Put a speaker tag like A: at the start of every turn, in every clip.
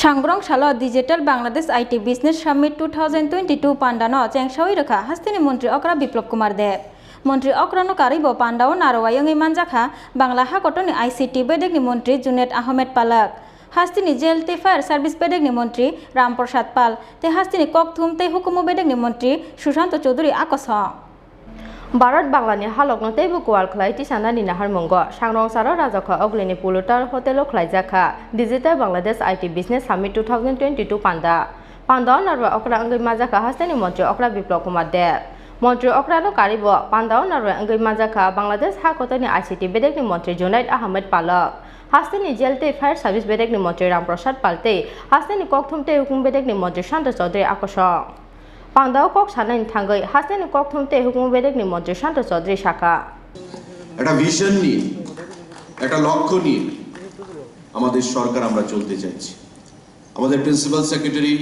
A: सांग्रं सालो digital Bangladesh IT business summit 2022 पांडानो चेंगसावी रखा हास्तिनी मंत्री अकरा बिप्लब कुमार देव मंत्री अक्रनो कारिबो पांडाओ नारवायंगी मानजाखा बांग्ला हाकटनी आईसीटी बेडेगनी मंत्री जुनेद आहमेद पालक हास्तिनी जेएलटी फायर सार्विस बेडेगनी मंत्री रामप्रसाद पाल ते हास्तिनी ककथुम ते हुकुमो बेडेगनी मंत्री सुशांत चौधरी आकस
B: भारत बांग्लानि हालकनो तेबो कुवाल खलाय तिसानानि नाहार मंगो सांग्रं सारो राजाखा अग्लिनि पुलुटार होटेलो खलायजाखा digital Bangladesh IT business summit 2022 पांडा नारवा अकरा अंगै माजाखा हास्तिनी मंत्री अकरा बिप्लब कुमार देव मंत्री अकरानो कारिबो पांडा नारवा अंगै माजाखा बांग्लादेश हाकटनि आईसीटी बेडेगनि मंत्री जुनेद आहमेद पालक हास्तिनी जेएलटी फायर सार्विस बेडेगनि मंत्री रामप्रसाद पालते हास्तिनी ककथुमते हुकुम बेडेगनि मंत्री शांत चौधरी आकस पांडाओ कक सानायनि थांगै हास्तिनी ककथुमते हुकुम बेडेगनि मंत्री शांत चौधरी शाखा
C: একটা ভিশন নিয়ে একটা লক্ষ্য নিয়ে আমাদের সরকার আমরা চলতে চাইছি আমাদের প্রিন্সিপাল সেক্রেটারি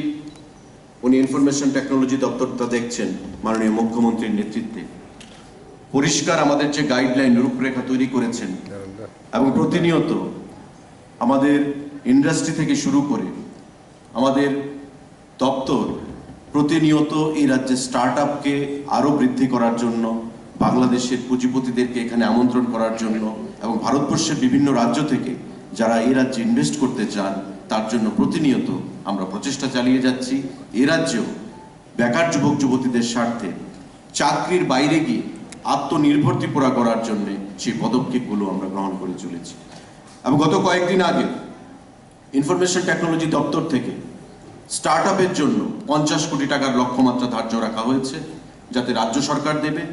C: উনি ইনফরমেশন টেকনোলজি দপ্তরটা দেখছেন মাননীয় মুখ্যমন্ত্রীর নেতৃত্বে পরিষ্কার আমাদের যে গাইডলাইন রূপরেখা তৈরি করেছেন এবং প্রতিনিয়ত আমাদের ইন্ডাস্ট্রি থেকে শুরু করে আমাদের দপ্তর প্রতিনিয়ত এই রাজ্যে স্টার্টআপকে আরো বৃদ্ধি করার জন্য বাংলাদেশের পুঁজিপতিদেরকে এখানে আমন্ত্রণ করার জন্য এবং ভারতবর্ষের বিভিন্ন রাজ্য থেকে যারা এই রাজ্যে ইনভেস্ট করতে চান তার জন্য প্রতিনিয়ত আমরা প্রচেষ্টা চালিয়ে যাচ্ছি এই রাজ্যেও বেকার যুবক যুবতীদের স্বার্থে চাকরির বাইরে গিয়ে আত্মনির্ভর ত্রিপুরা করার জন্য সেই পদক্ষেপগুলো আমরা গ্রহণ করে চলেছি এবং গত কয়েকদিন আগে ইনফরমেশন টেকনোলজি দপ্তর থেকে স্টার্টআপের জন্য 50 কোটি টাকার লক্ষ্যমাত্রা ধার্য রাখা হয়েছে যাতে রাজ্য সরকার দেবে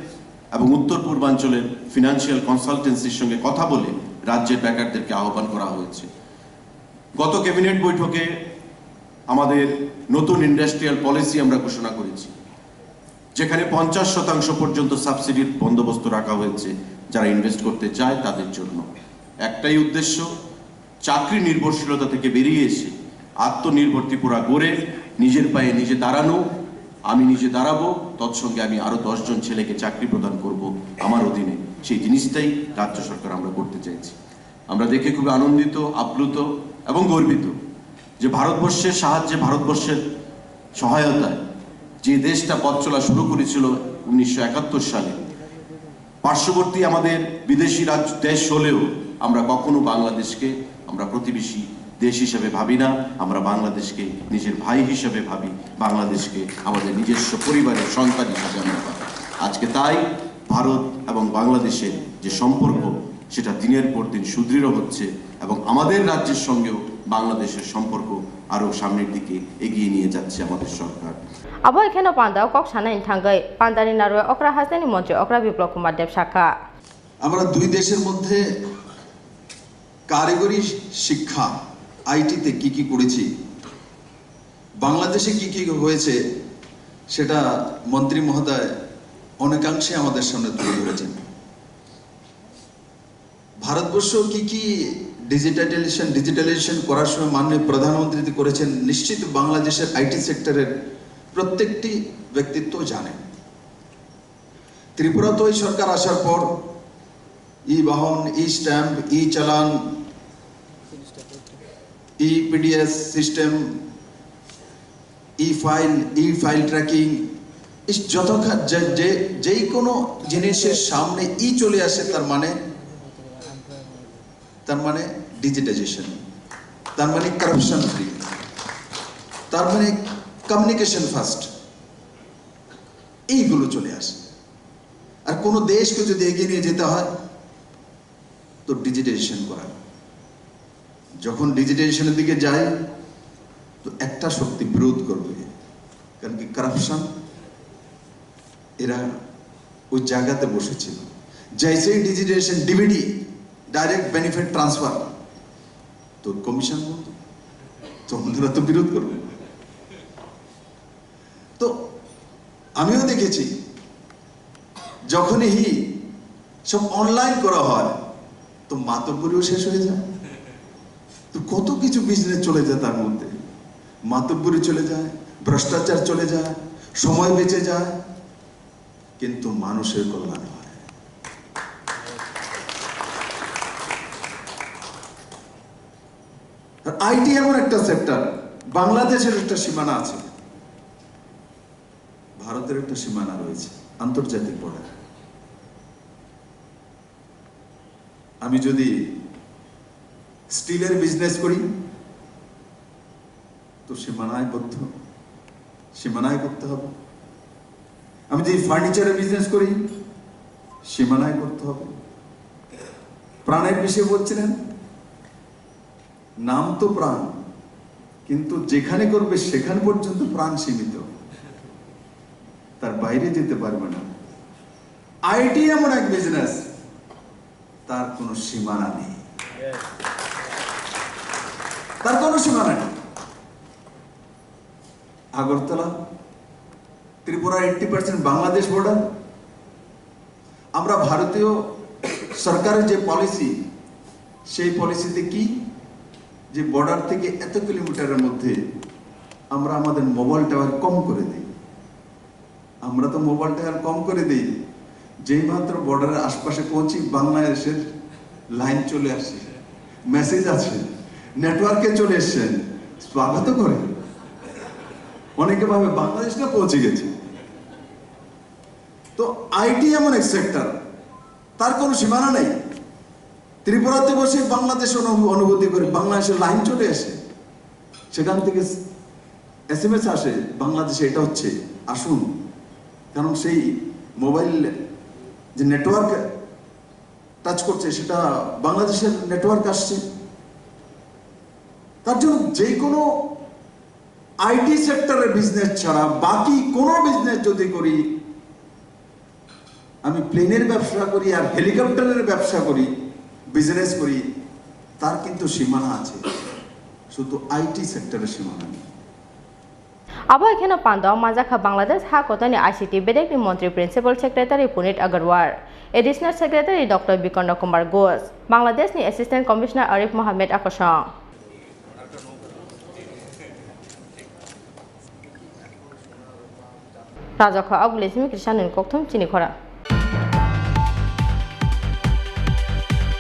C: এবং উত্তর পূর্বাঞ্চলের ফিনান্সিয়াল কনসালটেন্সির সঙ্গে কথা বলে রাজ্যের বেকারদেরকে আহ্বান করা হয়েছে গত ক্যাবিনেট বৈঠকে আমাদের নতুন ইন্ডাস্ট্রিয়াল পলিসি আমরা ঘোষণা করেছি যেখানে 50% পর্যন্ত সাবসিডির বন্দোবস্ত রাখা হয়েছে যারা ইনভেস্ট করতে চায় তাদের জন্য একটাই উদ্দেশ্য চাকরি নির্ভরশীলতা থেকে বেরিয়ে এসে আত্মনির্ভর ত্রিপুরা গড়ে নিজের পায়ে নিজে দাঁড়ানো আমি নিজে দাঁড়াবো তৎসঙ্গে আমি আরো 10 জন ছেলেকে চাকরি প্রদান করব আমার অধীনে সেই জিনিসটাই রাজ্য সরকার আমরা করতে চাইছি আমরা দেখে খুব আনন্দিত আপ্লুত এবং গর্বিত যে ভারতবর্ষের সাহায্যে ভারতবর্ষের সহায়তায় যে দেশটা পথ চলা শুরু করেছিল 1971 সালে পার্শ্ববর্তী আমাদের বিদেশি দেশ হলেও আমরা কখনো বাংলাদেশকে আমরা প্রতিবেশী দেশ হিসেবে ভাবি না আমরা বাংলাদেশকে নিজের ভাই হিসেবে ভাবি বাংলাদেশকে আমাদের নিজস্ব পরিবারের সন্তান হিসেবে আমরা ভাবি আজকে তাই ভারত এবং বাংলাদেশের যে সম্পর্ক সেটা দিনের পর দিন সুদৃঢ় হচ্ছে এবং আমাদের রাজ্যের সঙ্গেও বাংলাদেশের সম্পর্ক আরো সামনের দিকে এগিয়ে নিয়ে যাচ্ছে আমাদের সরকার
B: আবো এখানে পান্ডাও কক সানায়নি থাঙ্গাই পান্ডানি নারওয়ে অকরা হাসনানি মন্ত্রী অকরা বিপ্লব কুমার দেব শাখা
D: আমরা দুই দেশের মধ্যে কারিগরি শিক্ষা আইটিতে কি করেছি বাংলাদেশে কি হয়েছে সেটা মন্ত্রী মহোদয় অনেকাংশে আমাদের সামনে তুলে ধরেছেন ভারতবর্ষ কি ডিজিটালাইজেশন করার সময় মাননীয় প্রধানমন্ত্রী করেছেন নিশ্চিত বাংলাদেশের আইটি সেক্টরের প্রত্যেকটি ব্যক্তিত্ব জানেন ত্রিপুরা তো এই সরকার আসার পর ই বাহন ই স্ট্যাম্প ই চালান EPDS সিস্টেম ই ফাইল ট্র্যাকিং ইস যতক্ষণ যেই কোনো জিনিসের সামনে ই চলে আসে তার মানে ডিজিটাইজেশন তার মানে কারাপশন ফ্রি তার মানে কমিউনিকেশন ফাস্ট এইগুলো চলে আসে আর কোনো দেশকে যদি এগিয়ে নিয়ে যেতে হয় তো ডিজিটাইজেশন করা যখন ডিজিটাইজেশনের দিকে যায় তো একটা শক্তি বিরোধ করবে কারণ কি কারাপশন এরা ওই জায়গাতে বসেছিল जैसे digitization DBT direct benefit transfer तो कमिशन বলতো তো আমরা তো বিরোধ করব তো আমিও দেখেছি যখনই সব অনলাইন করা হয় তো মাতব্বরিও শেষ হয়ে যায় তো কত কিছু বিজনেস চলে যায় তার মধ্যে মাতব্বরি চলে যায় ভ্রষ্টাচার চলে যায় সময় বেঁচে যায় কিন্তু মানুষের কল্যাণ হয় আর আইটি এমন একটা সেক্টর বাংলাদেশের একটা সীমানা আছে, ভারতের একটা সীমানা রয়েছে, আন্তর্জাতিক বর্ডার। আমি যদি স্টিলের বিজনেস করি তো সীমানায় করতে হবে। আমি যদি ফার্নিচারের বিজনেস করি সীমানায় করতে হবে। প্রাণের বিষয়ে বলছিলেন, নাম তো প্রাণ, কিন্তু যেখানে করবে সেখানে পর্যন্ত প্রাণ সীমিত, তার বাইরে যেতে পারবে না। আইটি এমন এক বিজনেস, তার কোনো সীমানা নেই, তার কোনো সীমানা নেই। আগরতলা, ত্রিপুরা 80% বাংলাদেশ বর্ডার। আমরা ভারতীয় সরকারের যে পলিসি, সেই পলিসিতে কি, যে বর্ডার থেকে এত কিলোমিটারের মধ্যে আমরা আমাদের মোবাইল টাওয়ার কম করে দিই। আমরা তো মোবাইল টাওয়ার কম করে দিই, যেই মাত্র বর্ডারের আশপাশে পৌঁছি বাংলাদেশের লাইন চলে আসে, মেসেজ আছে, নেটওয়ার্কে চলে এসছেন, স্বাগত করে। অনেকে ভাবে বাংলাদেশ না পৌঁছে গেছে। তো আইটি এমন এক সেক্টর, তার কোনো সীমানা নেই। ত্রিপুরাতে বসে বাংলাদেশ অনুভূতি করে, বাংলাদেশের লাইন চলে আসে, সেখান থেকে SMS আসে বাংলাদেশে এটা হচ্ছে, আসুন। কারণ সেই মোবাইল যে নেটওয়ার্ক টাচ করছে সেটা বাংলাদেশের নেটওয়ার্ক আসছে। তার জন্য যে কোনো আইটি সেক্টরের বিজনেস ছাড়া বাকি কোনো বিজনেস যদি করি, আমি প্লেনের ব্যবসা করি আর হেলিকপ্টারের ব্যবসা করি, বিজনেস করি, তার কিন্তু সীমানা আছে, শুধু আইটি সেক্টরের সীমানা নেই।
B: Abo ekheno pandao manjakha Bangladesh ha kotani ICT bedekni Montri Principal Secretary Punit Agarwal, Additional Secretary Dr. Bikondo Kumar Ghosh, Bangladesh ni Assistant Commissioner Arif Mohammed Akosong. Rajakha Agulismi Krishanun Kokthum Chini Khora.